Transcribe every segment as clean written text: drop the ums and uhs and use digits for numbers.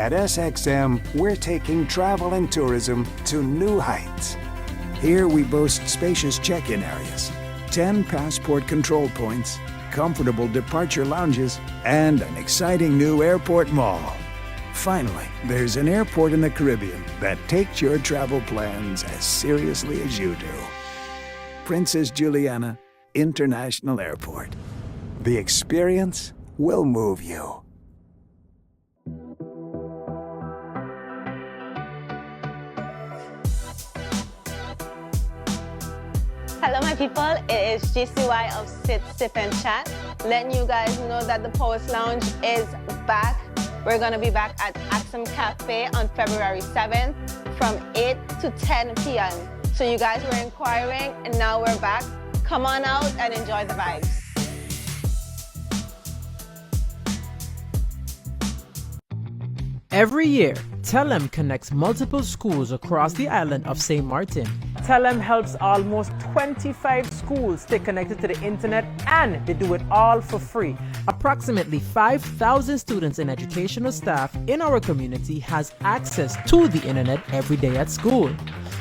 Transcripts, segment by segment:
At SXM, we're taking travel and tourism to new heights. Here we boast spacious check-in areas, 10 passport control points, comfortable departure lounges, and an exciting new airport mall. Finally, there's an airport in the Caribbean that takes your travel plans as seriously as you do. Princess Juliana International Airport. The experience will move you. Hello my people, it is GCY of Sit, Sip and Chat, letting you guys know that the Poets Lounge is back. We're going to be back at Axum Cafe on February 7th from 8 to 10 p.m. So you guys were inquiring and now we're back. Come on out and enjoy the vibes. Every year, Telem connects multiple schools across the island of St. Martin. Telem helps almost 25 schools stay connected to the internet, and they do it all for free. Approximately 5,000 students and educational staff in our community has access to the internet every day at school.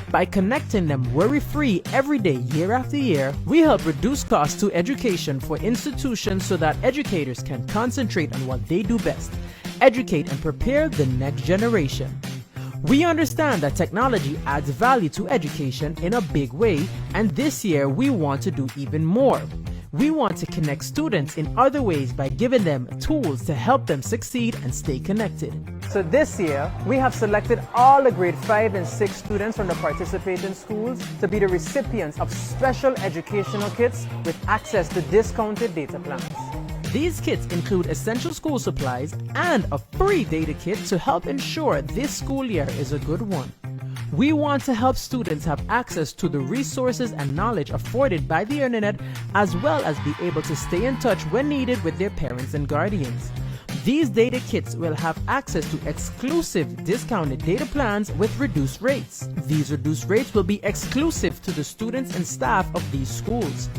By connecting them worry-free every day, year after year, we help reduce costs to education for institutions so that educators can concentrate on what they do best: educate and prepare the next generation. We understand that technology adds value to education in a big way, and this year we want to do even more. We want to connect students in other ways by giving them tools to help them succeed and stay connected. So this year, we have selected all the grade 5 and 6 students from the participating schools to be the recipients of special educational kits with access to discounted data plans. These kits include essential school supplies and a free data kit to help ensure this school year is a good one. We want to help students have access to the resources and knowledge afforded by the internet, as well as be able to stay in touch when needed with their parents and guardians. These data kits will have access to exclusive discounted data plans with reduced rates. These reduced rates will be exclusive to the students and staff of these schools.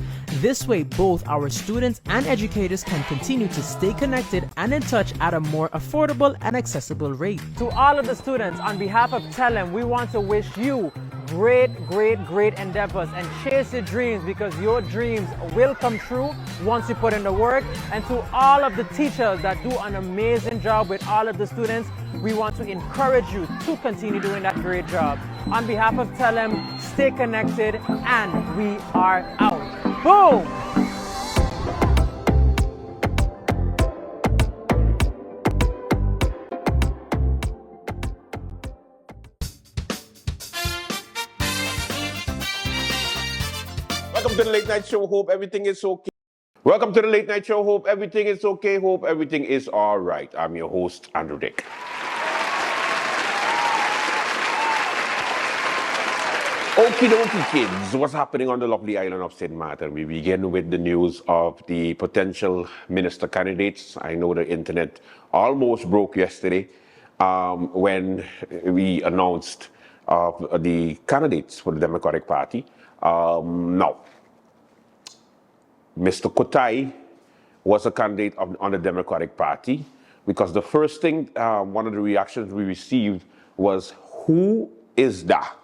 This way, both our students and educators can continue to stay connected and in touch at a more affordable and accessible rate. To all of the students, on behalf of Telem, we want to wish you great endeavors and chase your dreams, because your dreams will come true once you put in the work. And to all of the teachers that do an amazing job with all of the students, we want to encourage you to continue doing that great job. On behalf of Telem, stay connected, and we are out. Boom! Welcome to the Late Night Show. Hope everything is okay. Welcome to the Late Night Show. Hope everything is okay. Hope everything is all right. I'm your host, Andrew Dick. Okie dokie, kids. What's happening on the lovely island of St. Martin? We begin with the news of the potential minister candidates. I know the internet almost broke yesterday when we announced the candidates for the Democratic Party. Now, Mr. Kotai was a candidate on the Democratic Party, because the first thing, one of the reactions we received was, who is that?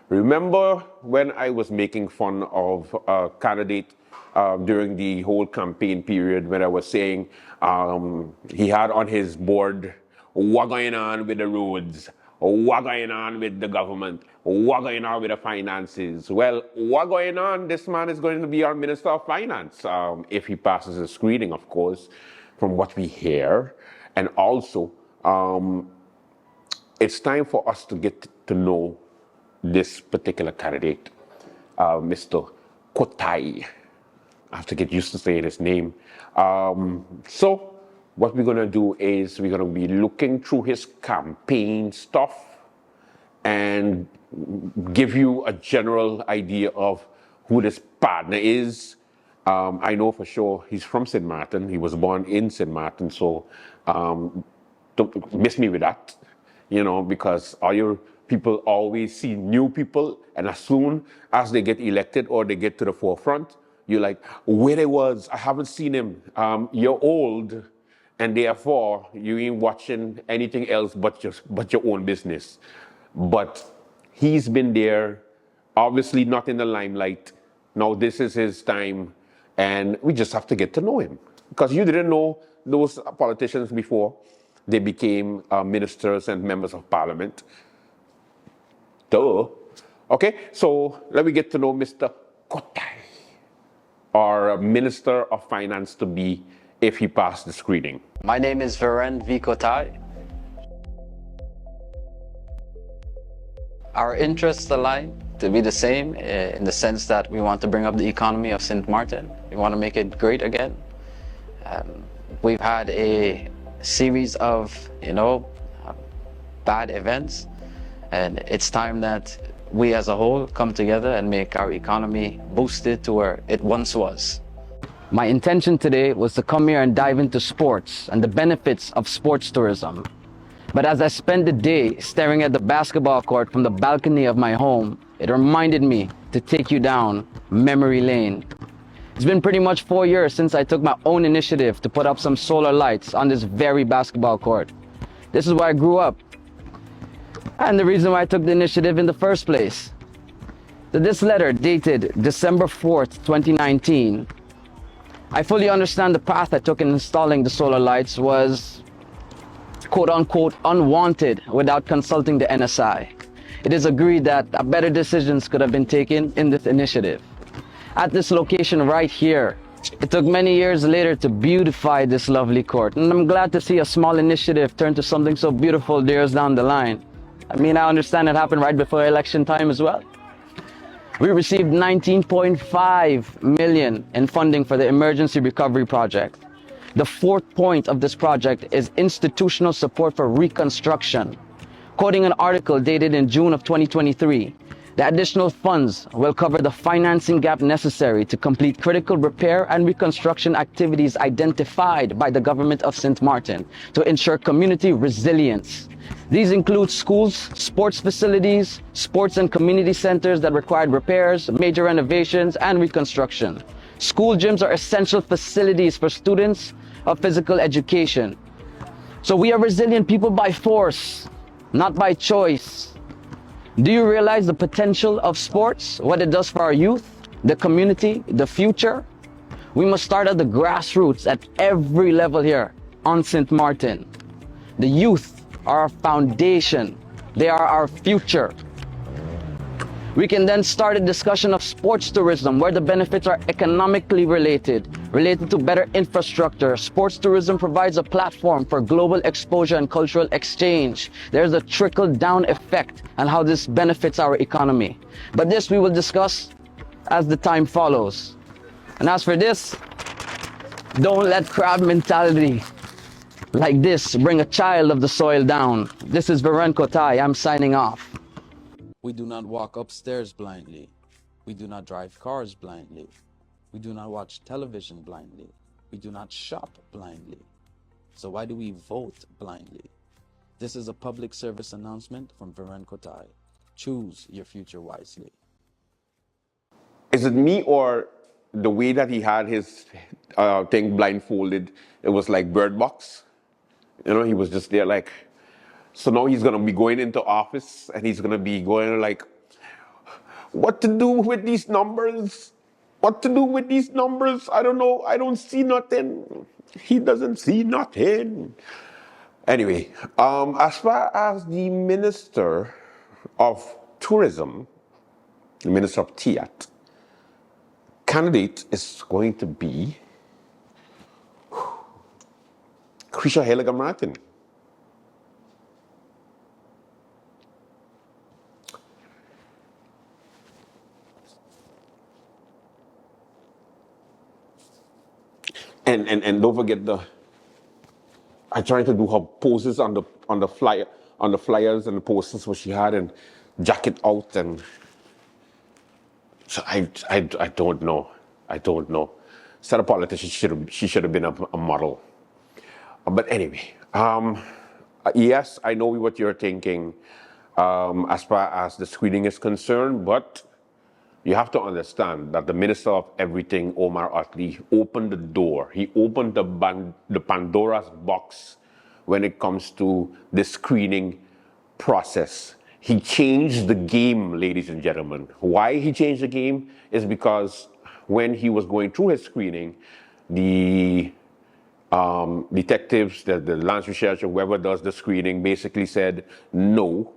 Remember when I was making fun of a candidate during the whole campaign period, when I was saying he had on his board, what going on with the roads? What going on with the government? What going on with the finances? Well, what going on? This man is going to be our Minister of Finance if he passes the screening, of course, from what we hear. And also, it's time for us to get to know this particular candidate, Mr. Kotai. I have to get used to saying his name. So what we're going to do is we're going to be looking through his campaign stuff and give you a general idea of who this partner is. I know for sure he's from St. Martin. He was born in St. Martin, so don't miss me with that, you know, because all your people always see new people, and as soon as they get elected or they get to the forefront, you're like, where they was, I haven't seen him. You're old, and therefore you ain't watching anything else but your own business. But he's been there, obviously not in the limelight. Now this is his time, and we just have to get to know him. Because you didn't know those politicians before they became ministers and members of parliament. Duh. Okay, so let me get to know Mr. Kotai, our Minister of Finance to be, if he passed the screening. My name is Viren V. Kotai. Our interests align to be the same in the sense that we want to bring up the economy of St. Martin. We want to make it great again. We've had a series of, bad events, and it's time that we as a whole come together and make our economy boosted to where it once was. My intention today was to come here and dive into sports and the benefits of sports tourism. But as I spent the day staring at the basketball court from the balcony of my home, it reminded me to take you down memory lane. It's been pretty much 4 years since I took my own initiative to put up some solar lights on this very basketball court. This is where I grew up, and the reason why I took the initiative in the first place. This letter dated December 4th, 2019. I fully understand the path I took in installing the solar lights was quote-unquote unwanted without consulting the NSI. It is agreed that better decisions could have been taken in this initiative. At this location right here, it took many years later to beautify this lovely court, and I'm glad to see a small initiative turn to something so beautiful years down the line. I mean, I understand it happened right before election time as well. We received 19.5 million in funding for the emergency recovery project. The fourth point of this project is institutional support for reconstruction. Quoting an article dated in June of 2023, the additional funds will cover the financing gap necessary to complete critical repair and reconstruction activities identified by the government of St. Martin to ensure community resilience. These include schools, sports facilities, sports and community centers that required repairs, major renovations, and reconstruction. School gyms are essential facilities for students of physical education. So we are resilient people by force, not by choice. Do you realize the potential of sports, what it does for our youth, the community, the future? We must start at the grassroots at every level here on St. Martin. The youth are our foundation. They are our future. We can then start a discussion of sports tourism where the benefits are economically related to better infrastructure. Sports tourism provides a platform for global exposure and cultural exchange. There's a trickle-down effect on how this benefits our economy. But this we will discuss as the time follows. And as for this, don't let crab mentality like this bring a child of the soil down. This is Viren Kotai. I'm signing off. We do not walk upstairs blindly. We do not drive cars blindly. We do not watch television blindly. We do not shop blindly. So why do we vote blindly? This is a public service announcement from Viren Kotai. Choose your future wisely. Is it me, or the way that he had his thing blindfolded, it was like Bird Box? He was just there like, so now he's going to be going into office and he's going to be going like, what to do with these numbers? What to do with these numbers? I don't know. I don't see nothing. He doesn't see nothing. Anyway, as far as the Minister of Tourism, the Minister of TIAT, candidate is going to be Krisha Heilige Martin. And don't forget I tried to do her poses on the flyers and the posters what she had, and jacket out, and so I don't know. Instead of politician, she should have been a model. But anyway, yes, I know what you're thinking as far as the screening is concerned, but You have to understand that the Minister of Everything, Omar Otley, opened the door. He opened the Pandora's box when it comes to the screening process. He changed the game, ladies and gentlemen. Why he changed the game is because when he was going through his screening, the detectives, the Lance Researcher, whoever does the screening, basically said, no,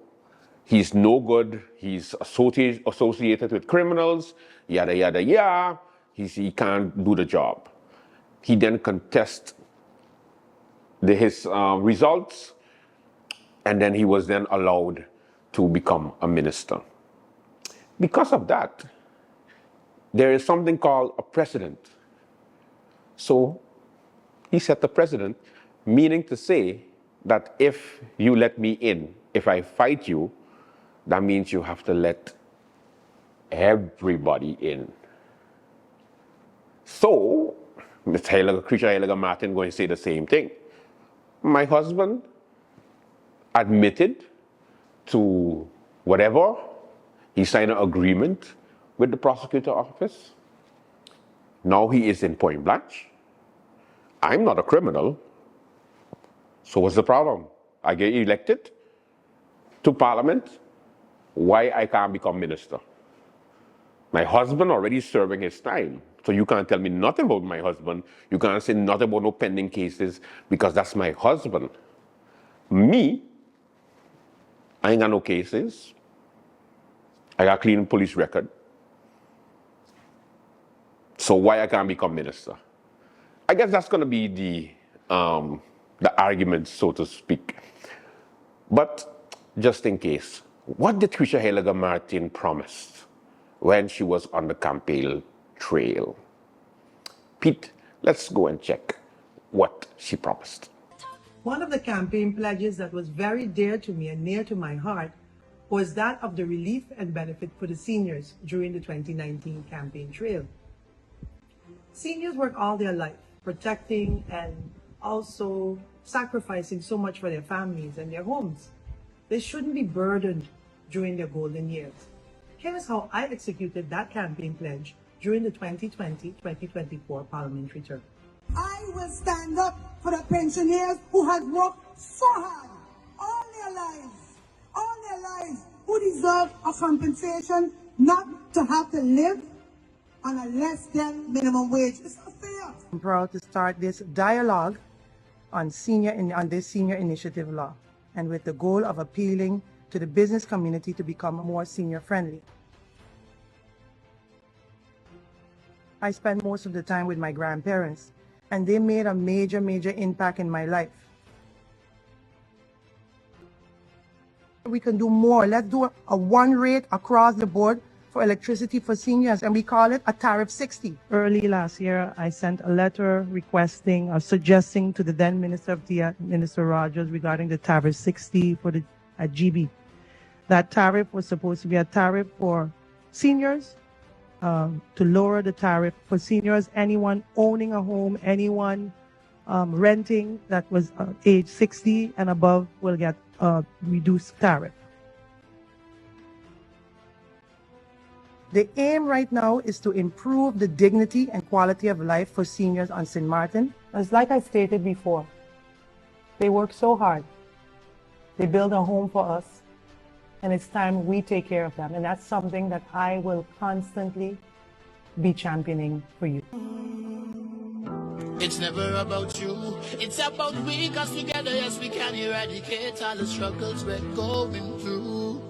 he's no good, he's associated with criminals, yada, yada, yada, he can't do the job. He then contests his results, and then he was then allowed to become a minister. Because of that, there is something called a precedent. So he set the precedent, meaning to say that if you let me in, if I fight you, that means you have to let everybody in. So, Ms. Creature Heilige Martin going to say the same thing. My husband admitted to whatever. He signed an agreement with the prosecutor office. Now he is in point blanche. I'm not a criminal. So what's the problem? I get elected to parliament. Why I can't become minister? My husband already serving his time. So you can't tell me nothing about my husband. You can't say nothing about no pending cases because that's my husband. Me, I ain't got no cases. I got a clean police record. So why I can't become minister? I guess that's going to be the argument, so to speak. But just in case, what did Creature Heilige Martin promise when she was on the campaign trail? Pete, let's go and check what she promised. One of the campaign pledges that was very dear to me and near to my heart was that of the relief and benefit for the seniors during the 2019 campaign trail. Seniors work all their life, protecting and also sacrificing so much for their families and their homes. They shouldn't be burdened during their golden years. Here is how I executed that campaign pledge during the 2020-2024 parliamentary term. I will stand up for the pensioners who have worked so hard all their lives, who deserve a compensation, not to have to live on a less than minimum wage. It's not fair. I'm proud to start this dialogue on this senior initiative law, and with the goal of appealing to the business community to become more senior friendly. I spend most of the time with my grandparents, and they made a major impact in my life. We can do more. Let's do a one rate across the board for electricity for seniors, and we call it a tariff 60. Early last year, I sent a letter requesting or suggesting to the then Minister of Minister Rogers regarding the tariff 60 for at GB. That tariff was supposed to be a tariff for seniors, to lower the tariff for seniors. Anyone owning a home, anyone renting that was age 60 and above will get a reduced tariff. The aim right now is to improve the dignity and quality of life for seniors on St. Martin. As like I stated before, they work so hard. They build a home for us, and it's time we take care of them. And that's something that I will constantly be championing for you. It's never about you, it's about we, cause together, yes, we can eradicate all the struggles we're going through.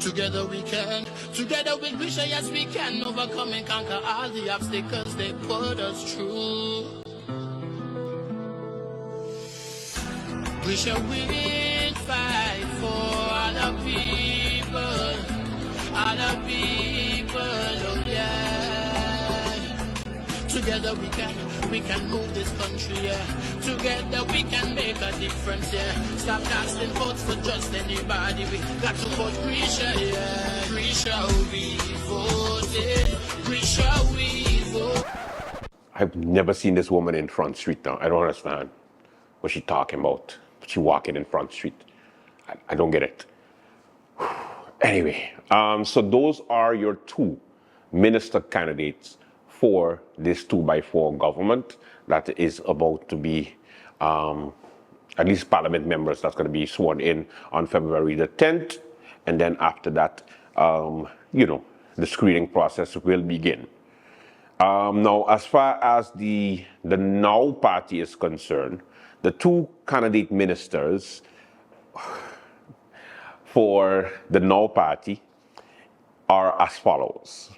Together we can, together we wish, yes, we can overcome and conquer all the obstacles they put us through. We shall win, fight for all the people, oh yeah. Together we can move this country, yeah. Together we can make a difference, yeah. Stop casting votes for just anybody. We got to vote Grisha, yeah. Grisha, we voted. Grisha, we voted. I've never seen this woman in Front Street now. I don't understand what she's talking about. She walking in Front Street. I don't get it. Anyway, so those are your two minister candidates for this 2x4 government that is about to be, at least parliament members that's going to be sworn in on February the 10th. And then after that, the screening process will begin. Now, as far as the Now Party is concerned, the two candidate ministers for the Now Party are as follows.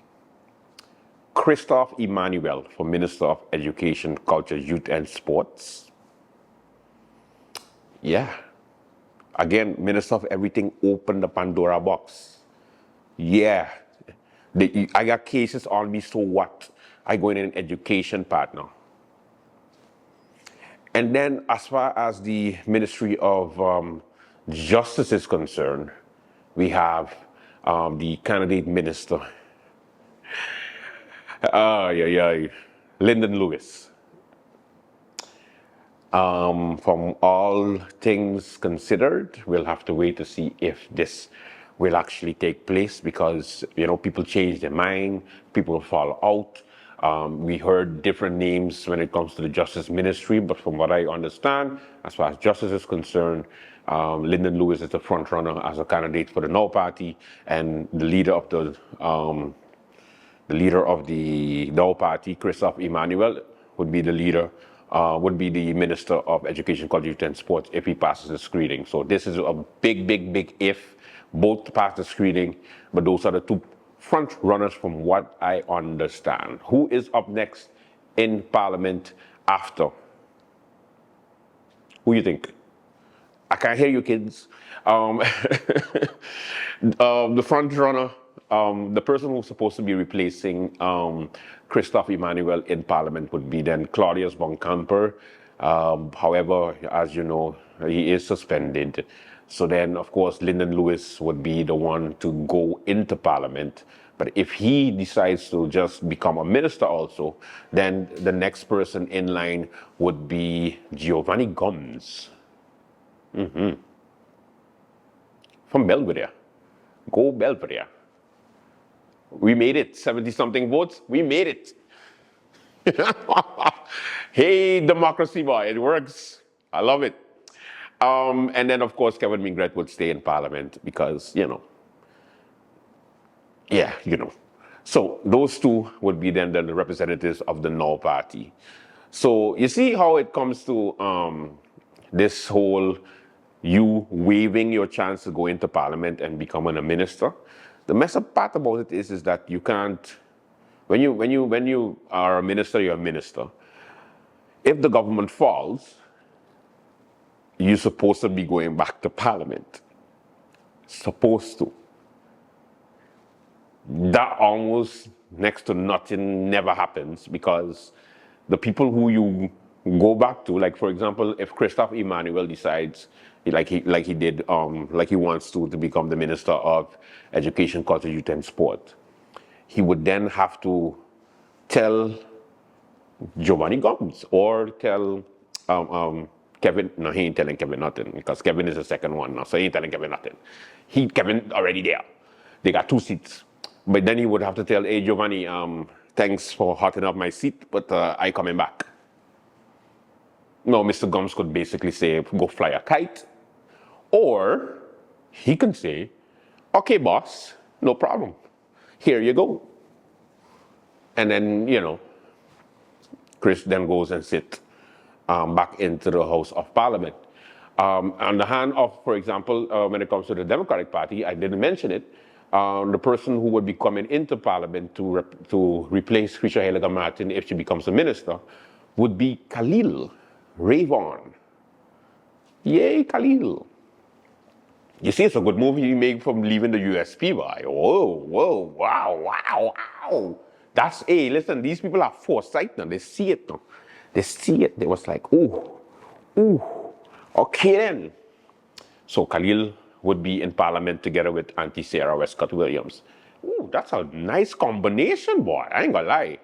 Christophe Emmanuel for Minister of Education, Culture, Youth and Sports. Yeah. Again, Minister of Everything opened the Pandora box. Yeah. I got cases on me, so what? I go in an education partner. And then as far as the Ministry of Justice is concerned, we have the candidate minister, Lyndon Lewis. From all things considered, we'll have to wait to see if this will actually take place because, people change their mind, people fall out. We heard different names when it comes to the Justice Ministry, but from what I understand, as far as justice is concerned, Lyndon Lewis is the front runner as a candidate for the Now Party, and the leader of the Now Party, Christophe Emmanuel, would be the leader. Would be the Minister of Education, Culture, Youth and Sports if he passes the screening. So this is a big if. Both pass the screening, but those are the two front runners from what I understand. Who is up next in Parliament after? Who you think? I can't hear you, kids. The front runner, the person who's supposed to be replacing Christophe Emmanuel in Parliament would be then Claudius Bonkamper. However, as you know, he is suspended. So then, of course, Lyndon Lewis would be the one to go into Parliament. But if he decides to just become a minister also, then the next person in line would be Giovanni Gums. From Belvedere. Go Belvedere. We made it. 70-something votes. We made it. Hey, democracy, boy. It works. I love it. And then, of course, Kevin Mingret would stay in Parliament because, So those two would be then the representatives of the Now Party. So you see how it comes to this whole you waiving your chance to go into Parliament and becoming a minister. The messed up part about it is that you can't, when you are a minister, you're a minister. If the government falls, you're supposed to be going back to Parliament. Supposed to. That almost next to nothing never happens because the people who you go back to, like for example, if Christophe Emmanuel decides, like he wants to become the Minister of Education, Culture, Youth and Sport, he would then have to tell Giovanni Gums or tell Kevin. No, he ain't telling Kevin nothing because Kevin is the second one now, so he ain't telling Kevin nothing. Kevin already there. They got 2 seats. But then he would have to tell, hey, Giovanni, thanks for hotting up my seat, but I coming back. No, Mr. Gums could basically say, go fly a kite. Or he can say, okay, boss, no problem. Here you go. And then, Chris then goes and sits back into the House of Parliament. On the hand of, for example, when it comes to the Democratic Party, I didn't mention it, the person who would be coming into Parliament to replace Krisha Heliga Martin if she becomes a minister would be Khalil Rayvon. Yay, Khalil. You see, it's a good move he made from leaving the USP by. Whoa, wow. That's, hey, listen, these people have foresight now. They see it now. They see it. They was like, ooh, okay then. So Khalil would be in Parliament together with Auntie Sarah Westcott Williams. Ooh, that's a nice combination, boy. I ain't gonna lie.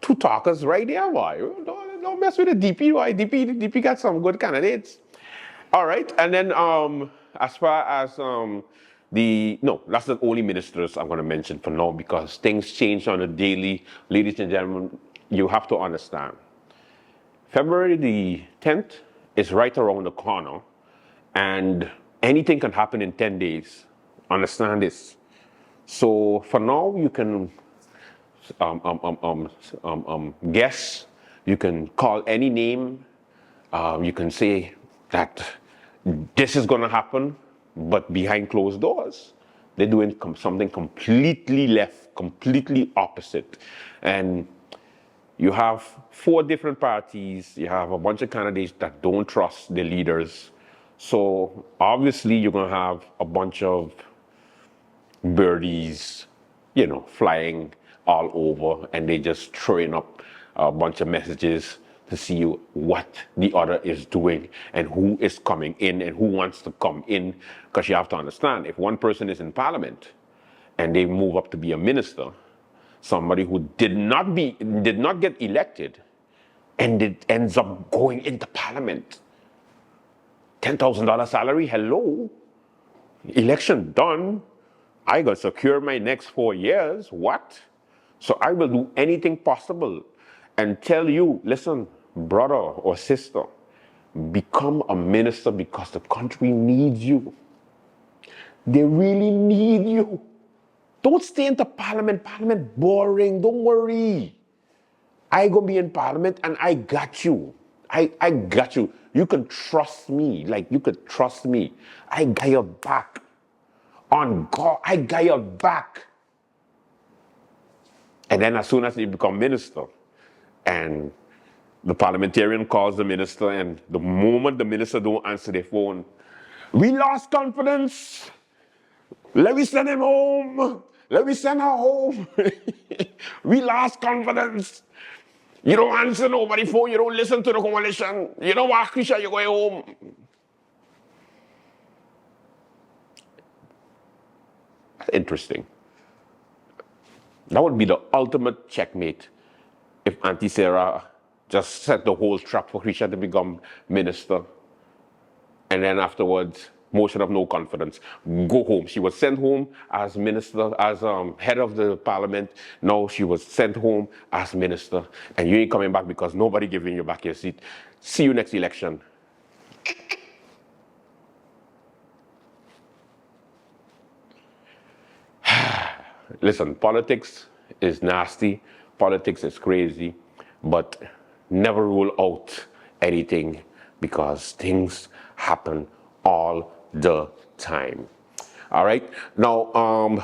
2 talkers right there, boy. Don't mess with the DP, boy. DP got some good candidates. All right, and then as far as No, that's the only ministers I'm going to mention for now because things change on a daily. Ladies and gentlemen, you have to understand. February the 10th is right around the corner, and anything can happen in 10 days. Understand this. So for now, you can guess, you can call any name, you can say that this is going to happen, but behind closed doors, they're doing something completely left, completely opposite. And you have 4 different parties, you have a bunch of candidates that don't trust the leaders. So obviously you're going to have a bunch of birdies, flying all over, and they just throwing up a bunch of messages to see what the other is doing and who is coming in and who wants to come in. Because you have to understand, if one person is in parliament and they move up to be a minister, somebody who did not get elected, and it ends up going into parliament, $10,000 salary, hello, election done, I got to secure my next 4 years, what? So I will do anything possible and tell you, listen, brother or sister, become a minister because the country needs you. They really need you. Don't stay in the parliament. Parliament boring. Don't worry. I gonna be in parliament and I got you. I got you. You can trust me. Like you could trust me. I got your back. On God, I got your back. And then as soon as you become minister, and the parliamentarian calls the minister, and the moment the minister don't answer their phone, we lost confidence. Let me send him home. Let me send her home. We lost confidence. You don't answer nobody's phone. You don't listen to the coalition. You don't watch Krisha, you're going home. That's interesting. That would be the ultimate checkmate if Auntie Sarah just set the whole trap for Krisha to become minister. And then afterwards, motion of no confidence. Go home. She was sent home as minister, as head of the parliament. Now she was sent home as minister. And you ain't coming back because nobody giving you back your seat. See you next election. Listen, politics is nasty. Politics is crazy. But never rule out anything because things happen all the time. All right. Now,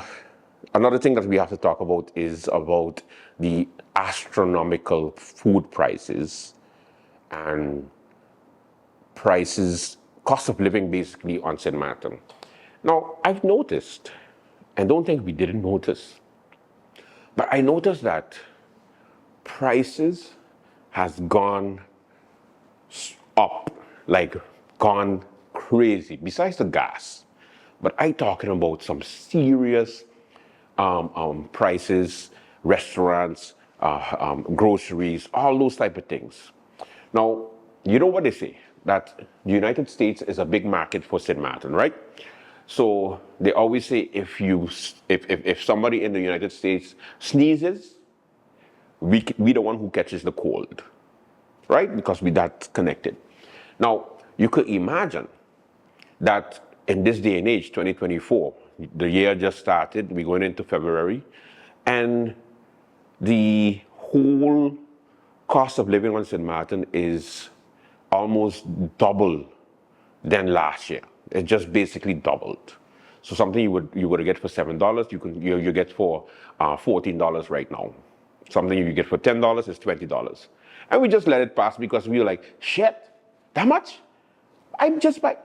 another thing that we have to talk about is about the astronomical food prices and prices, cost of living basically on St. Martin. Now, I've noticed, and don't think we didn't notice, but I noticed that prices has gone up, like gone crazy, besides the gas. But I'm talking about some serious prices, restaurants, groceries, all those type of things. Now, you know what they say, that the United States is a big market for St. Martin, right? So they always say if somebody in the United States sneezes, we the one who catches the cold, right? Because we're that connected. Now, you could imagine that in this day and age, 2024, the year just started, we're going into February, and the whole cost of living on St. Martin is almost double than last year. It just basically doubled. So something you would get for $7, you get for $14 right now. Something you get for $10 is $20. And we just let it pass because we were like, shit, that much? I'm just like,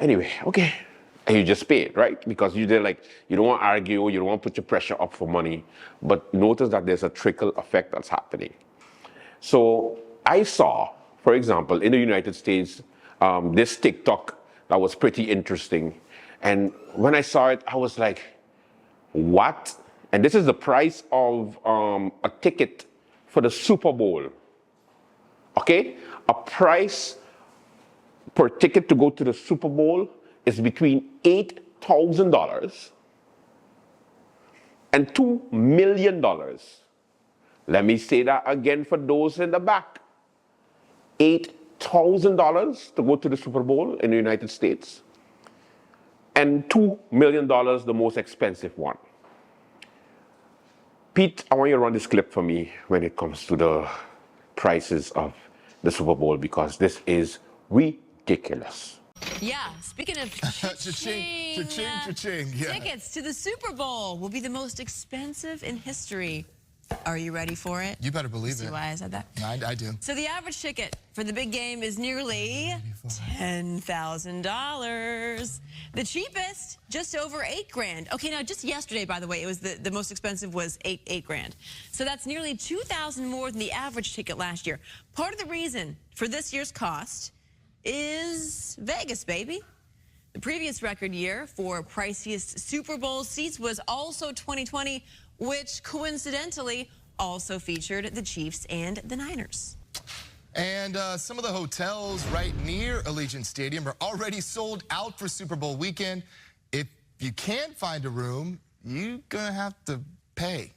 anyway, okay. And you just pay it, right? Because you don't want to argue, you don't want to put your pressure up for money. But notice that there's a trickle effect that's happening. So I saw, for example, in the United States, this TikTok that was pretty interesting. And when I saw it, I was like, what? And this is the price of a ticket for the Super Bowl. Okay? A price per ticket to go to the Super Bowl is between $8 $8,000 and $2 million. Let me say that again for those in the back. $8,000 to go to the Super Bowl in the United States, and $2 million, the most expensive one. Pete, I want you to run this clip for me when it comes to the prices of the Super Bowl, because this is ridiculous. Yeah, speaking of cha-ching, cha-ching, yeah. Tickets to the Super Bowl will be the most expensive in history. Are you ready for it? You better believe See it. why I said that? I do. So the average ticket for the big game is nearly $10,000. The cheapest, just over $8,000. Okay, now just yesterday, by the way, it was the most expensive was $8,000. So that's nearly $2,000 more than the average ticket last year. Part of the reason for this year's cost is Vegas, baby. The previous record year for priciest Super Bowl seats was also 2020, which coincidentally also featured the Chiefs and the Niners. And some of the hotels right near Allegiant Stadium are already sold out for Super Bowl weekend. If you can't find a room, you're gonna have to pay,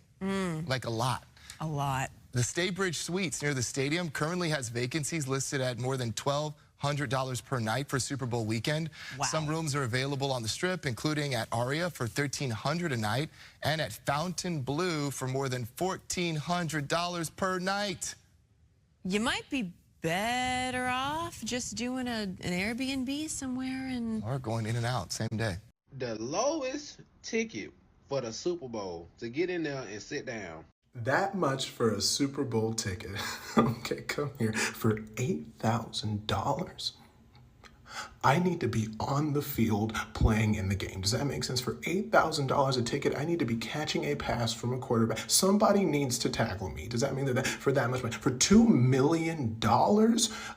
like a lot. A lot. The Staybridge Suites near the stadium currently has vacancies listed at more than $1,200 per night for Super Bowl weekend. Wow. Some rooms are available on the Strip, including at Aria for $1,300 a night and at Fontainebleau for more than $1,400 per night. You might be better off just doing an Airbnb somewhere and... Or going in and out same day. The lowest ticket for the Super Bowl to get in there and sit down. That much for a Super Bowl ticket. Okay, come here. For $8,000? I need to be on the field playing in the game. Does that make sense? For $8,000 a ticket, I need to be catching a pass from a quarterback. Somebody needs to tackle me. Does that mean that for that much money? For $2 million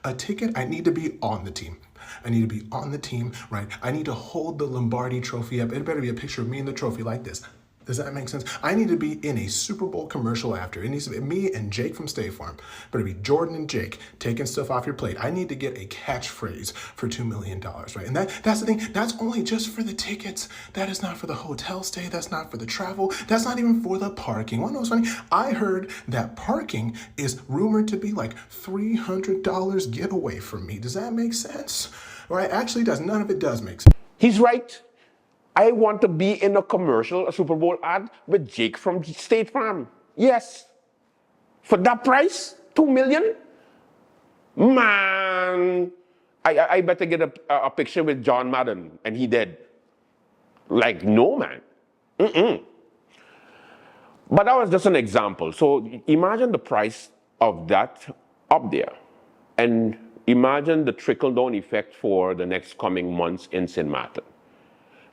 a ticket, I need to be on the team. I need to be on the team, right? I need to hold the Lombardi trophy up. It better be a picture of me and the trophy like this. Does that make sense? I need to be in a Super Bowl commercial after. It needs to be me and Jake from State Farm. Better be Jordan and Jake taking stuff off your plate. I need to get a catchphrase for $2 million, right? And that's the thing. That's only just for the tickets. That is not for the hotel stay. That's not for the travel. That's not even for the parking. One knows funny? I heard that parking is rumored to be like $300 get away from me. Does that make sense? Right? Actually, it does. None of it does make sense. He's right. I want to be in a commercial, a Super Bowl ad with Jake from State Farm. Yes. For that price, $2 million? Man, I better get a picture with John Madden, and he did. Like, no, man. But that was just an example. So imagine the price of that up there. And imagine the trickle-down effect for the next coming months in St. Martin.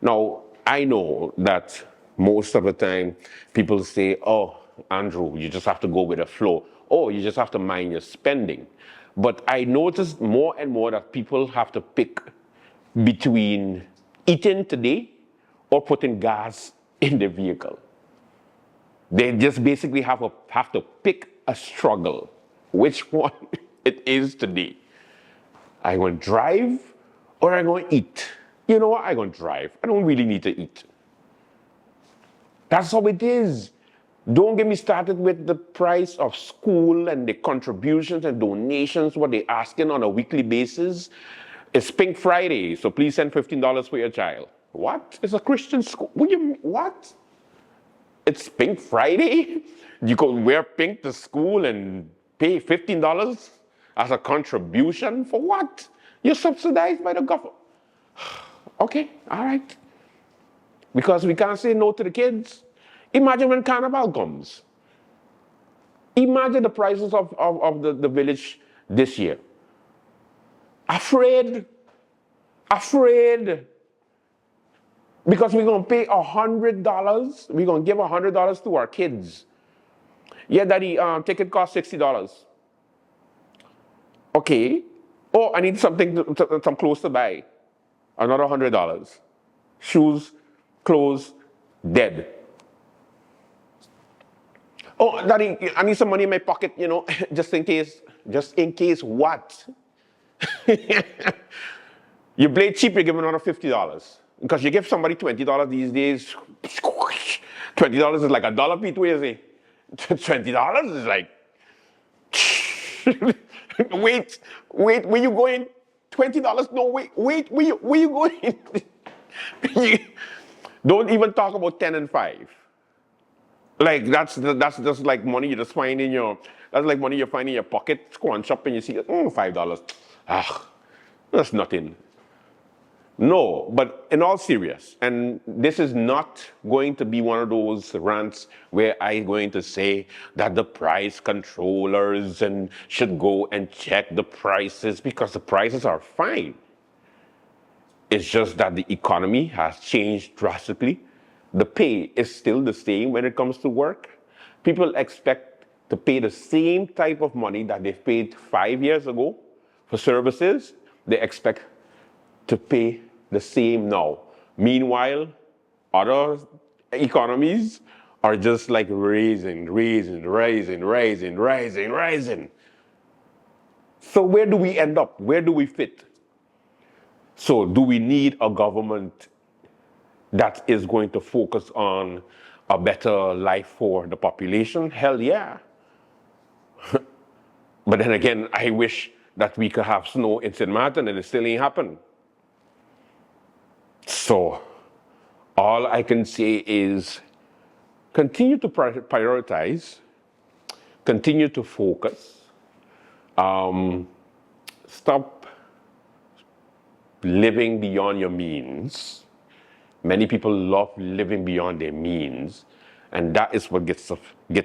Now, I know that most of the time people say, oh, Andrew, you just have to go with the flow. Oh, you just have to mind your spending. But I noticed more and more that people have to pick between eating today or putting gas in the vehicle. They just basically have to pick a struggle, which one it is today. I going to drive or I going to eat? You know what? I'm going to drive. I don't really need to eat. That's how it is. Don't get me started with the price of school and the contributions and donations, what they're asking on a weekly basis. It's Pink Friday, so please send $15 for your child. What? It's a Christian school. What do you mean? What? It's Pink Friday? You could wear pink to school and pay $15 as a contribution? For what? You're subsidized by the government. Okay, all right. Because we can't say no to the kids. Imagine when Carnival comes. Imagine the prices of the village this year. Afraid. Because we're going to pay $100. We're going to give $100 to our kids. Yeah, daddy, ticket costs $60. Okay. Oh, I need some clothes to buy. Another $100. Shoes, clothes, dead. Oh, daddy, I need some money in my pocket, you know, just in case. Just in case what? You play cheap, you give another $50. Because you give somebody $20 these days, $20 is like $1 Pete, what you say? $20 is like, wait, where you going? $20? No, wait, where you going? Don't even talk about 10 and 5. Like that's just like money you just find in your, that's like money you find in your pocket, scrunch up and you see, $5. Ah, that's nothing. No, but in all serious, and this is not going to be one of those rants where I'm going to say that the price controllers and should go and check the prices, because the prices are fine. It's just that the economy has changed drastically. The pay is still the same when it comes to work. People expect to pay the same type of money that they paid 5 years ago for services. They expect to pay the same now. Meanwhile, other economies are just like rising. So where do we end up? Where do we fit? So do we need a government that is going to focus on a better life for the population? Hell yeah. But then again, I wish that we could have snow in St. Martin, and it still ain't happened. So all I can say is continue to prioritize, continue to focus, stop living beyond your means. Many people love living beyond their means, and that is what gets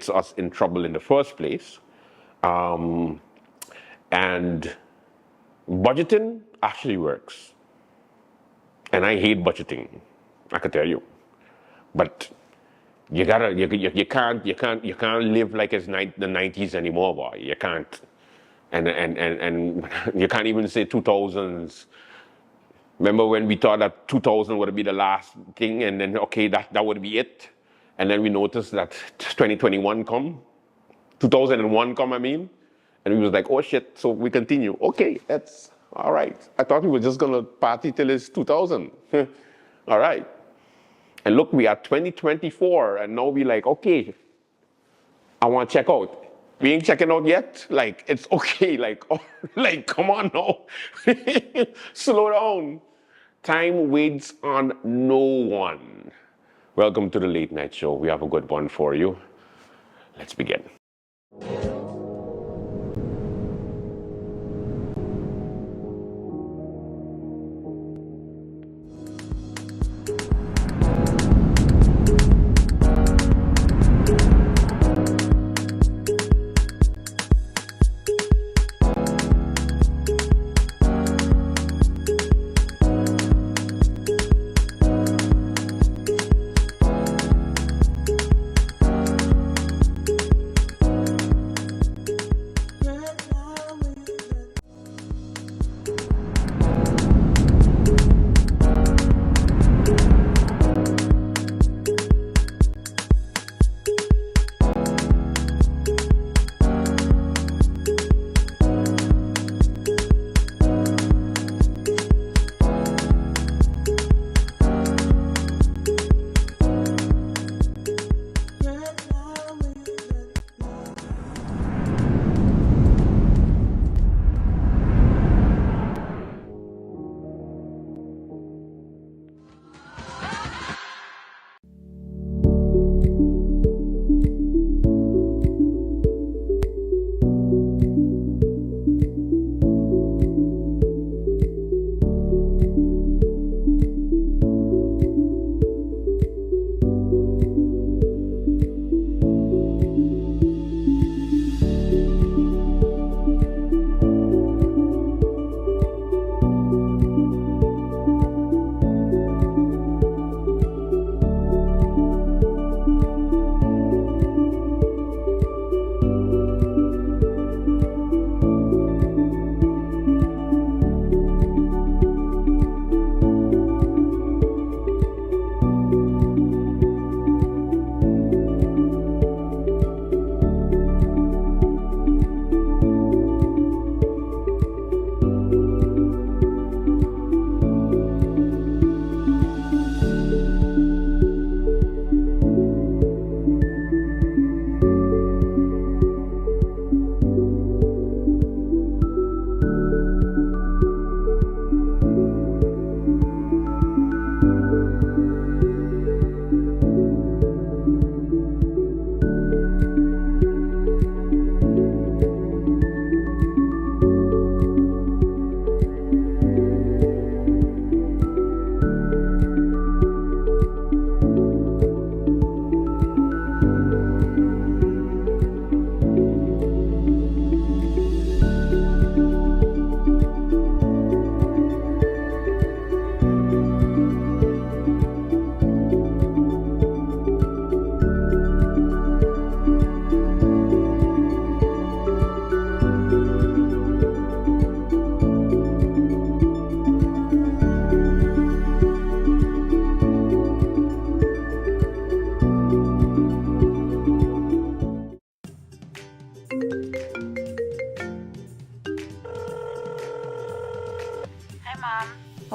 us in trouble in the first place. And budgeting actually works. And I hate budgeting, I can tell you. But you can't live like it's the 90s anymore, boy. You can't. And you can't even say 2000s. Remember when we thought that 2000 would be the last thing, and then, okay, that would be it. And then we noticed that 2021 come, 2001 come, I mean. And we was like, oh shit, so we continue. Okay, that's all right. I thought we were just gonna party till it's 2000. All right. And look, we are 2024, and now we like, okay, I want to check out. We ain't checking out yet. Like, it's okay. Like, oh, like, come on now. Slow down. Time waits on no one. Welcome to the Late Night Show. We have a good one for you. Let's begin.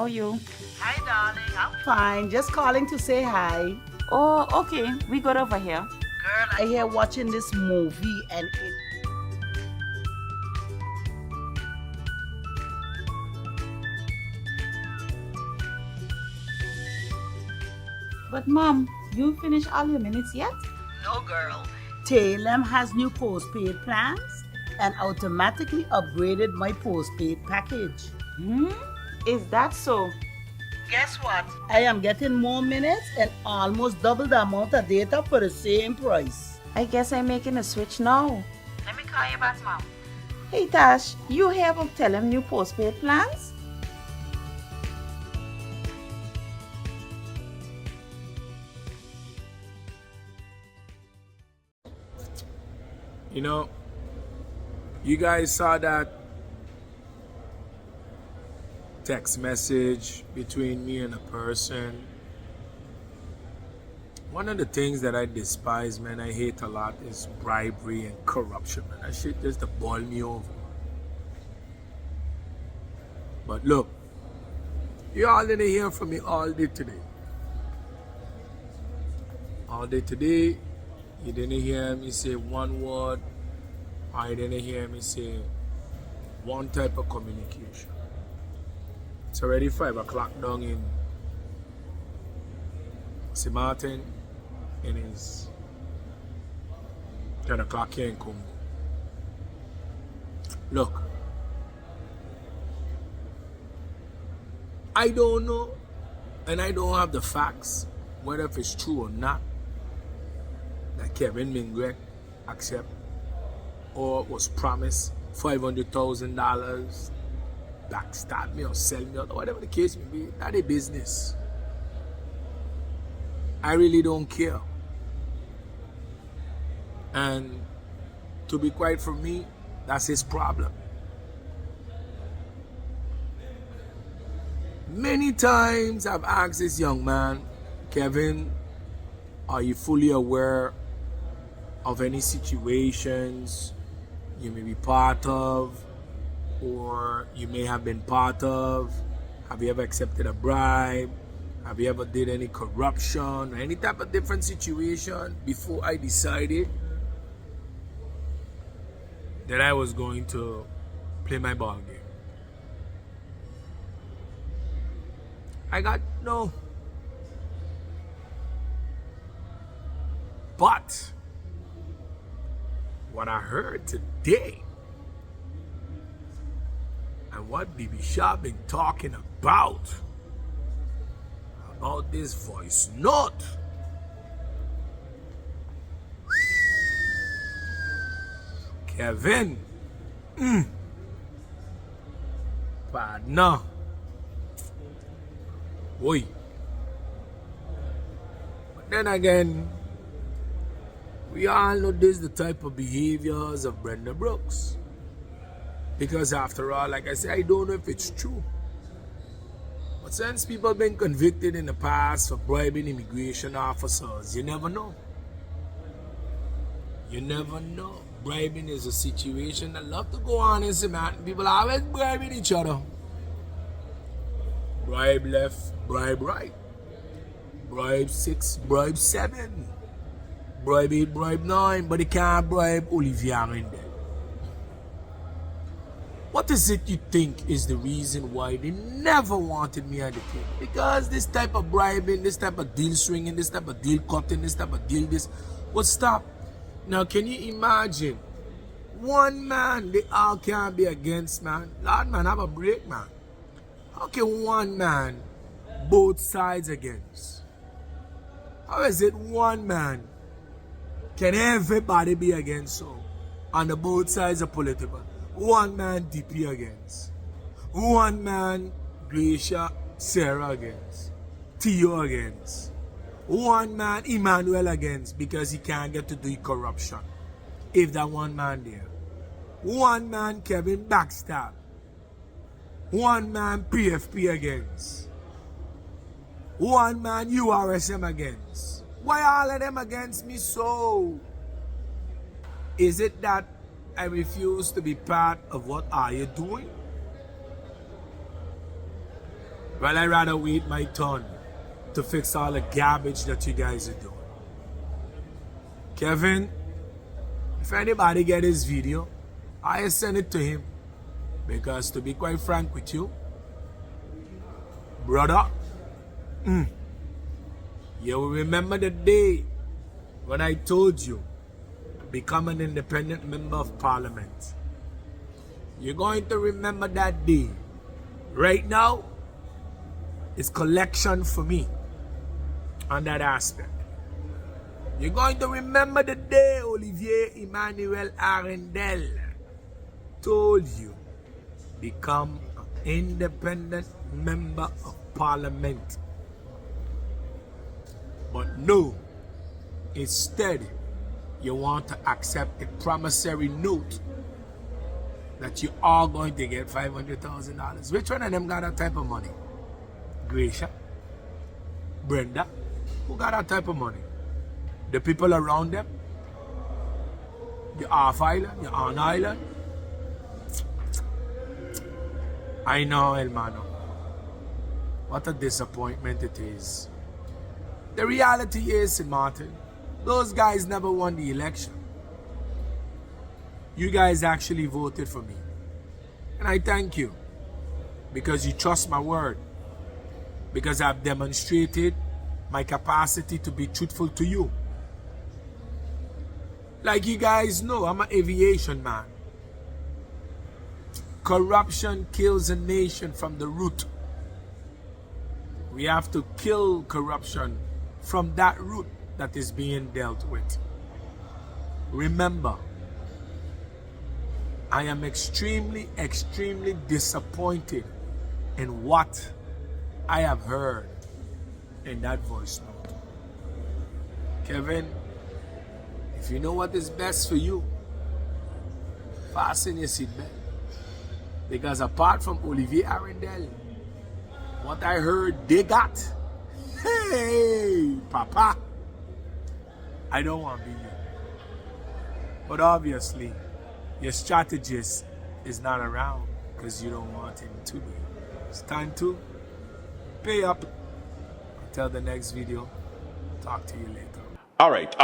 How are you? Hi, darling. I'm fine. Just calling to say hi. Oh, okay. We got over here. Girl, I hear watching this movie and it. But Mom, you finished all your minutes yet? No, girl. Talem has new postpaid plans and automatically upgraded my postpaid package. Is that so? Guess what? I am getting more minutes and almost double the amount of data for the same price. I guess I'm making a switch now. Let me call you back, Mom. Hey Tash, you have Telem new postpaid plans? You know, you guys saw that text message between me and a person. One of the things that I despise, man, I hate a lot is bribery and corruption, man. That shit just to boil me over. But look, you all didn't hear from me all day today. All day today, you didn't hear me say one word. I didn't hear me say one type of communication. It's already 5 o'clock down in St. Martin, and it's 10 o'clock here in Congo. Look, I don't know, and I don't have the facts, whether if it's true or not, that Kevin Mingrek accept or was promised $500,000, backstab me or sell me or whatever the case may be. That's a business. I really don't care. And to be quite for me, that's his problem. Many times I've asked this young man, Kevin, are you fully aware of any situations you may be part of or you may have been part of? Have you ever accepted a bribe? Have you ever did any corruption or any type of different situation before I decided that I was going to play my ball game? I got no. But what I heard today and what BB Shah been talking about this voice note, Kevin, partner, oi. But then again, we all know this is the type of behaviors of Brenda Brooks. Because after all, like I said, I don't know if it's true. But since people have been convicted in the past for bribing immigration officers, you never know. You never know. Bribing is a situation that love to go on in cement. People are always bribing each other. Bribe left, bribe right. Bribe 6, bribe 7. Bribe 8, bribe 9. But they can't bribe Olivier Rendell. What is it you think is the reason why they never wanted me at the table? Because this type of bribing, this type of deal swinging, this type of deal cutting, this type of deal this would stop. Now can you imagine? One man, they all can't be against, man. Lord, man, have a break, man. How can one man, both sides against? How is it one man can everybody be against so? On the both sides are political. One man DP against. One man Glacier Sarah against. Theo against. One man Emmanuel against because he can't get to do corruption. If that one man there. One man Kevin backstab. One man PFP against. One man URSM against. Why all of them against me so? Is it that I refuse to be part of what are you doing? Well, I'd rather wait my turn to fix all the garbage that you guys are doing. Kevin, if anybody get his video, I send it to him. Because to be quite frank with you, brother, you will remember the day when I told you to become an independent member of parliament. You're going to remember that day. Right now, it's collection for me on that aspect. You're going to remember the day Olivier Emmanuel Arendelle told you become an independent member of parliament. But no, instead, you want to accept a promissory note that you are going to get $500,000. Which one of them got that type of money? Gracia? Brenda? Who got that type of money? The people around them? The off island? The on island? I know, hermano. What a disappointment it is. The reality is, St. Martin, those guys never won the election. You guys actually voted for me. And I thank you. Because you trust my word. Because I've demonstrated my capacity to be truthful to you. Like you guys know, I'm an aviation man. Corruption kills a nation from the root. We have to kill corruption from that root that is being dealt with. Remember, I am extremely, extremely disappointed in what I have heard in that voice note. Kevin, if you know what is best for you, fasten your seatbelt. Because apart from Olivier Arendelle, what I heard they got, hey, Papa, I don't want to be you. But obviously, your strategist is not around because you don't want him to be. It's time to pay up. Until the next video, talk to you later. All right.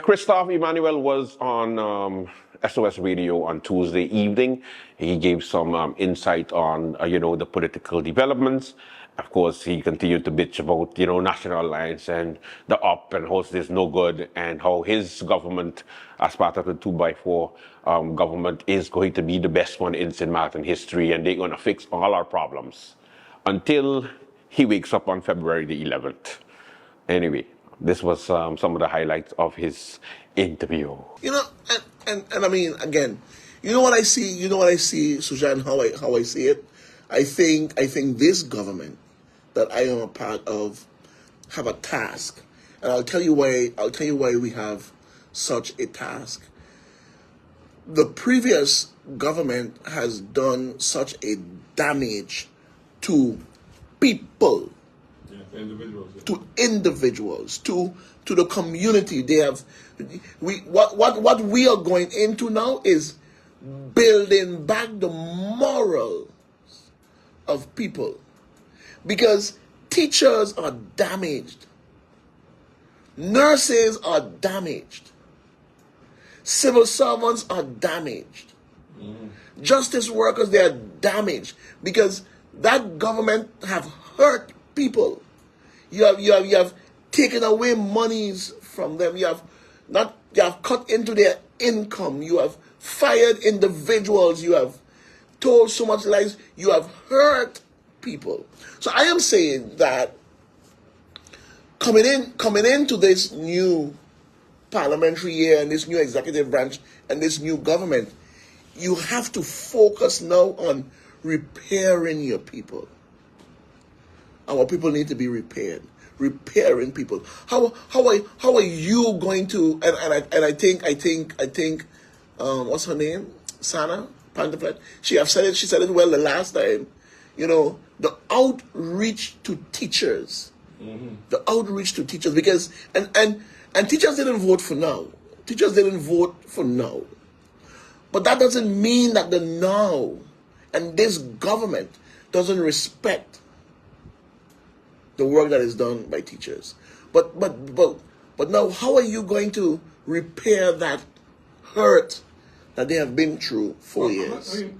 Christophe Emmanuel was on SOS Radio on Tuesday evening. He gave some insight on, the political developments. Of course, he continued to bitch about, National Alliance and the UP and how this no good and how his government, as part of the 2x4 government, is going to be the best one in St. Martin history and they're going to fix all our problems until he wakes up on February the 11th. Anyway, this was some of the highlights of his interview. And I mean, again, you know what I see, Sujan, how I see it? I think this government that I am a part of have a task. And I'll tell you why we have such a task. The previous government has done such a damage to people. To individuals, to the community. They have what we are going into now is building back the morals of people, because teachers are damaged, nurses are damaged, civil servants are damaged, justice workers, they are damaged because that government have hurt people. You have taken away monies from them. You have cut into their income. You have fired individuals. You have told so much lies. You have hurt people. So I am saying that coming into this new parliamentary year and this new executive branch and this new government, you have to focus now on repairing your people. Our people need to be repaired. Repairing people. How are you going to? And I think what's her name? Sana Pantaflet. She said it well the last time. The outreach to teachers. The outreach to teachers, because and teachers didn't vote for now. Teachers didn't vote for now. But that doesn't mean that the now and this government doesn't respect the work that is done by teachers. But now, how are you going to repair that hurt that they have been through 4 years? I guess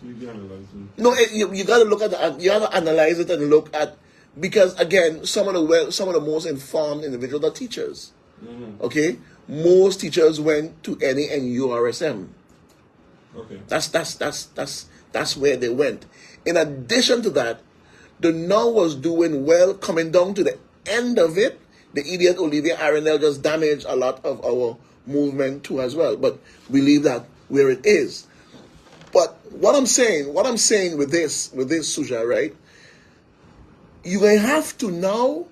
you analyze it. No, you got to look at you have to analyze it and look at, because again, some of the most informed individuals are teachers. Mm-hmm. Okay, most teachers went to NA and URSM. Okay, that's where they went. In addition to that, the NOW was doing well. Coming down to the end of it, the idiot Olivia Arundel just damaged a lot of our movement too as well. But we leave that where it is. But what I'm saying with this, Suja, right? You're going to have to now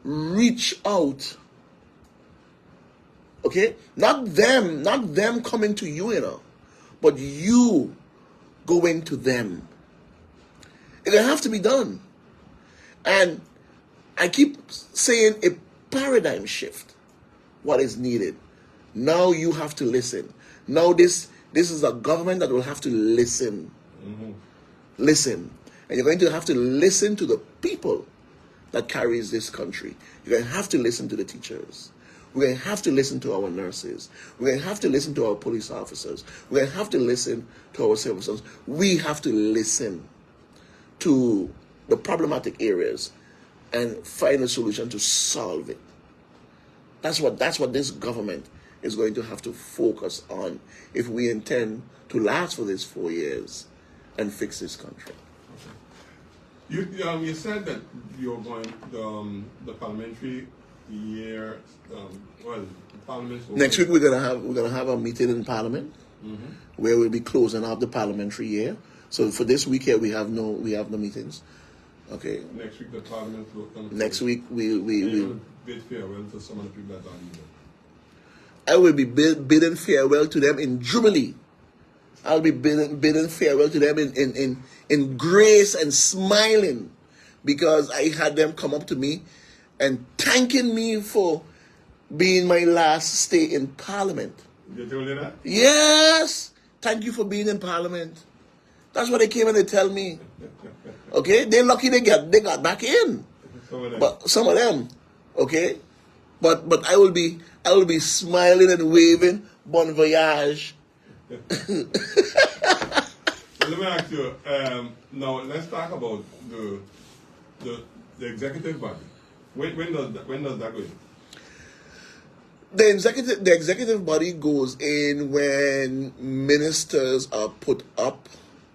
reach out. Okay? Not them coming to you, but you going to them. It's going to have to be done. And I keep saying a paradigm shift, what is needed. Now you have to listen. Now this is a government that will have to listen. Mm-hmm. Listen. And you're going to have to listen to the people that carries this country. You're going to have to listen to the teachers. We're going to have to listen to our nurses. We're going to have to listen to our police officers. We're going to have to listen to our civil servants. We have to listen to the problematic areas and find a solution to solve it. That's what this government is going to have to focus on if we intend to last for these 4 years and fix this country. You said that you're going the parliamentary year. Next week we're gonna have a meeting in Parliament, mm-hmm. where we'll be closing off the parliamentary year. So for this week here we have no meetings. Okay. Next week the Parliament will come. Next week we bid farewell to some of the people that are leaving. I will be bidding farewell to them in Jubilee. I'll be bidding farewell to them in grace and smiling, because I had them come up to me and thanking me for being my last stay in Parliament. You told you that? Yes! Thank you for being in Parliament. That's what they came and they tell me. Okay? They're lucky they got back in. But some of them, okay? But I will be smiling and waving bon voyage. Let me ask you, now let's talk about the executive body. When does that go in? The executive body goes in when ministers are put up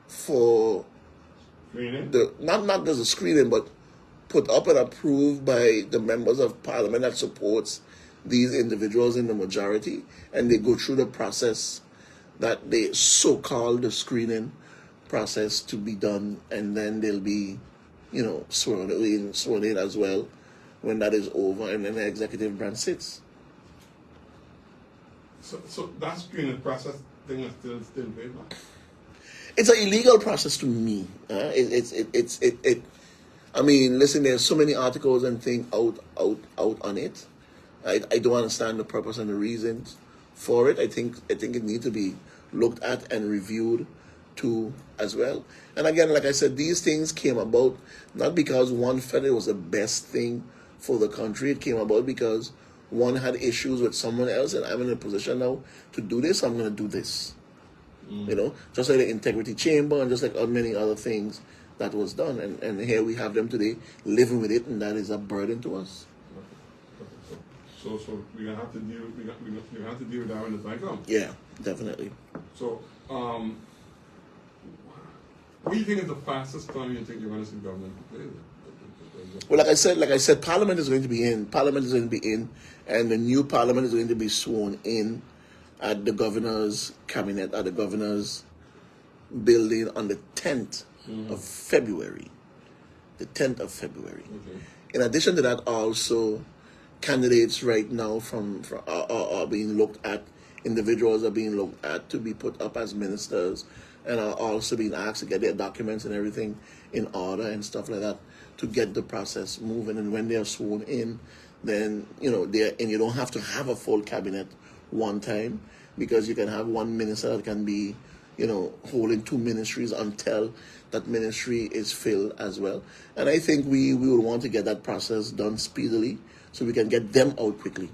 for screening? Not just a screening, but put up and approved by the members of Parliament that supports these individuals in the majority, and they go through the process that they so-called the screening process to be done, and then they'll be, sworn in as well when that is over, and then the executive branch sits. So that screening process thing is still in place? It's an illegal process to me. I mean, listen, there's so many articles and things out on it. I don't understand the purpose and the reasons for it. I think it needs to be looked at and reviewed too as well. And again, like I said, these things came about not because one felt it was the best thing for the country. It came about because one had issues with someone else, and I'm in a position now to do this. I'm going to do this. Just like the Integrity Chamber and just like many other things that was done. And here we have them today living with it, and that is a burden to us. So we're gonna have to deal. We're gonna have to deal with that when the time comes. Yeah, definitely. So, what do you think is the fastest time you think you're going to see government? Well, like I said, Parliament is going to be in. Parliament is going to be in, and the new Parliament is going to be sworn in at the governor's cabinet, at the governor's building on the 10th of February. The 10th of February. Okay. In addition to that, also, candidates right now are being looked at. Individuals are being looked at to be put up as ministers, and are also being asked to get their documents and everything in order and stuff like that to get the process moving. And when they are sworn in, then and you don't have to have a full cabinet one time, because you can have one minister that can be holding two ministries until that ministry is filled as well. And I think we would want to get that process done speedily so we can get them out quickly.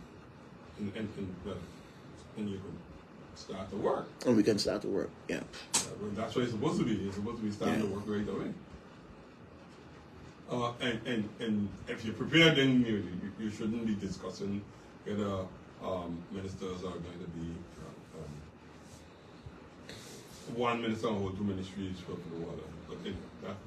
And you can start to work. And we can start to work, yeah. Well, that's what it's supposed to be. It's supposed to be starting to work right away. And if you're prepared, then you shouldn't be discussing whether ministers are going to be one minister or two ministries for the water. But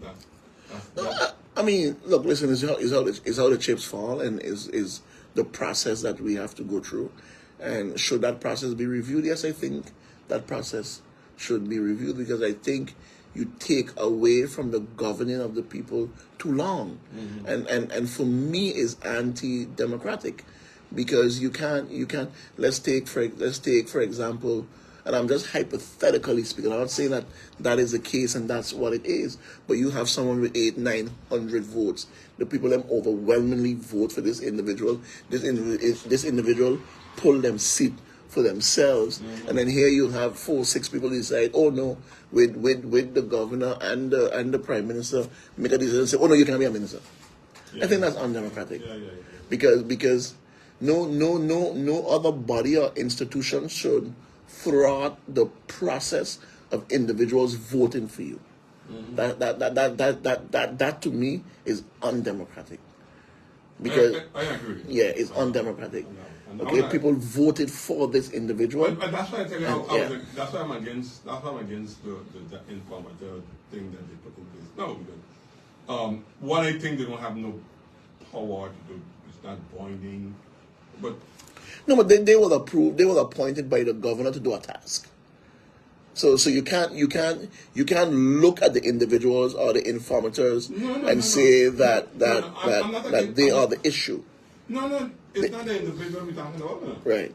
that's I mean, look, listen, it's how the chips fall, and is the process that we have to go through. And should that process be reviewed? Yes, I think that process should be reviewed, because I think you take away from the governing of the people too long. And for me is anti-democratic, because you can't let's take for example, and I'm just hypothetically speaking, I'm not saying that is the case and that's what it is, but you have someone with 800-900 votes. The people them overwhelmingly vote for this individual. This individual pull them seat for themselves, and then here you have 4-6 people decide, oh no, with the governor and the prime minister make a decision and say, oh no, you can't be a minister. I think that's undemocratic. Because no other body or institution should throughout the process of individuals voting for you. That to me is undemocratic. Because I agree. Yeah, it's undemocratic. Okay, people voted for this individual. But that's why I tell you, that's why I'm against the informateur thing that they put in place. No, because what I think they don't have no power to do. It's not binding, but. No, but they were approved. They were appointed by the governor to do a task. So you can't look at the individuals or the informators and say that they are the issue. No, it's not the individual we're talking about. Right.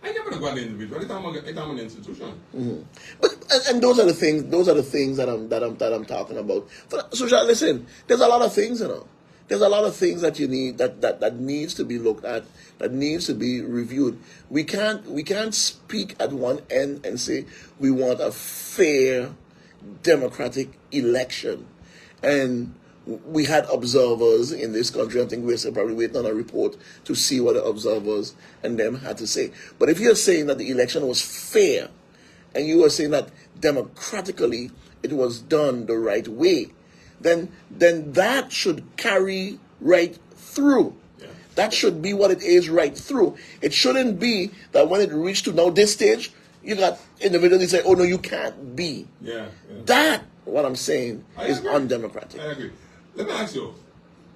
I never go at the individual. It's an institution. But and those are the things that I'm talking about. So listen, there's a lot of things, There's a lot of things that you need that needs to be looked at, that needs to be reviewed. We can't speak at one end and say we want a fair democratic election. And we had observers in this country. I think we're probably waiting on a report to see what the observers and them had to say. But if you're saying that the election was fair, and you are saying that democratically it was done the right way, then that should carry right through. Yeah. That should be what it is right through. It shouldn't be that when it reached to now this stage, you got individuals say, oh no, you can't be. Yeah. That, what I'm saying, is undemocratic. I agree. Let me ask you,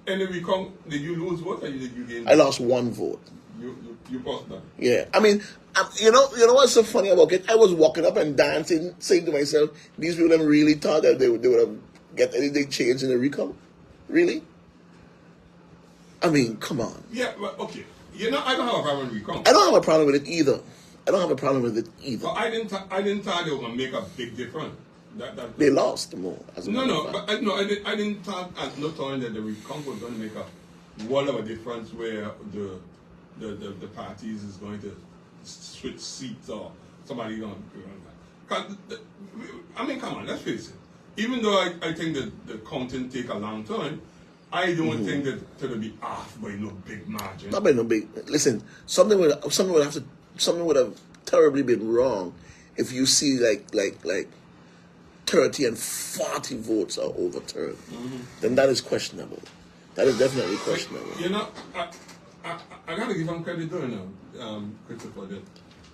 and did you lose vote or did you gain? I lost one vote. You lost that? Yeah. I mean, you know what's so funny about it? I was walking up and dancing, saying to myself, these people really thought that they would have get anything changed in the recount? Really? I mean, come on. Yeah, but okay. I don't have a problem with recount. I don't have a problem with it either. But I didn't thought they were going to make a big difference. They lost more. I didn't thought at no time that the recount was going to make a world of a difference where the parties is going to switch seats or somebody going to. I mean, come on, let's face it. Even though I think that the counting take a long time, I don't think that it's going to be off by no big margin. Not by no big. Listen, something would have terribly been wrong if you see like 30 and 40 votes are overturned. Then that is questionable. That is definitely questionable. I got to give them credit doing Christopher.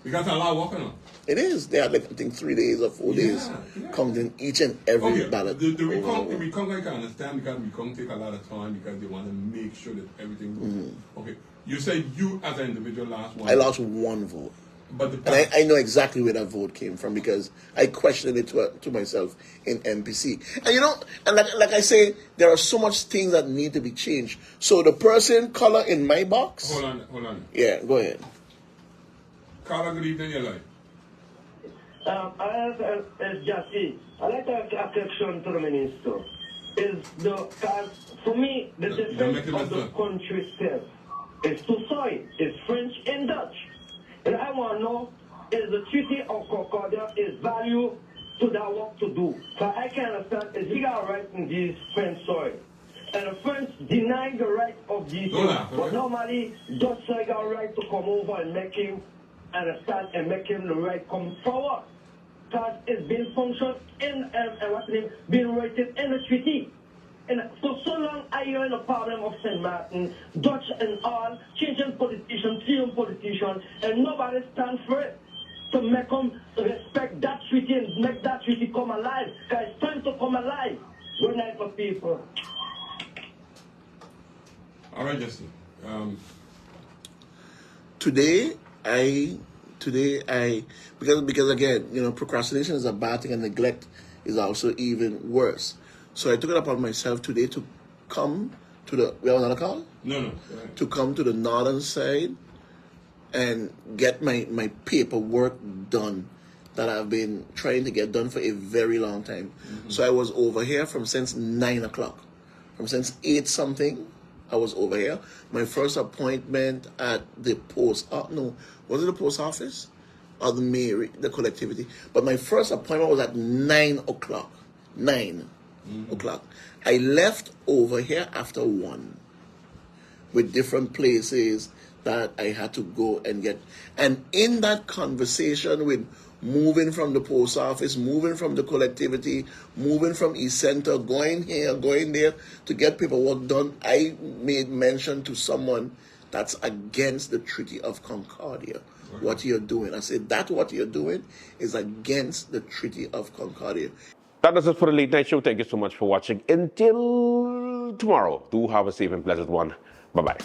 Because a lot of working on. It is. They had I think 3 days or 4 days counting each and every ballot. The recount I can understand, because recount take a lot of time because they want to make sure that everything goes. Okay. You said you as an individual lost one. I lost one vote. And I know exactly where that vote came from, because I questioned it to myself in MPC. And like I say, there are so much things that need to be changed. So the person color in my box. Hold on. Yeah, go ahead. Carla, good evening, your life. I have Jackie. I like to ask a question to the minister. For me, the defense of the country itself is two sides. It's French and Dutch. And I want to know is the Treaty of Concordia is value to that work to do. But I can understand is he got a right in these French soil. And the French denying the right of these things. But normally, Dutch soil got a right to come over and make him understand and make him the right come forward. Because it's been functioned in, being rated in the treaty. And for so long, I hear the problem of St. Martin, Dutch and all, changing politicians, freeing politicians, and nobody stands for it. To make them respect that treaty and make that treaty come alive. Because it's time to come alive. Good night for people. All right, Jesse. Today I because again, you know, procrastination is a bad thing and neglect is also even worse. So I took it upon myself today to come to the, we have another call? No. To come to the northern side and get my paperwork done that I've been trying to get done for a very long time. So I was over here from since 9 o'clock. From since 8 something, I was over here. My first appointment at the post, was it the post office? Or the collectivity? But my first appointment was at 9 o'clock. 9 o'clock. I left over here after 1 with different places that I had to go and get. And in that conversation with moving from the post office, moving from the collectivity, moving from East Center, going here, going there to get paperwork done, I made mention to someone that's against the Treaty of Concordia. What you're doing. I said, that what you're doing is against the Treaty of Concordia. That does it for the Late Night Show. Thank you so much for watching. Until tomorrow, do have a safe and pleasant one. Bye-bye.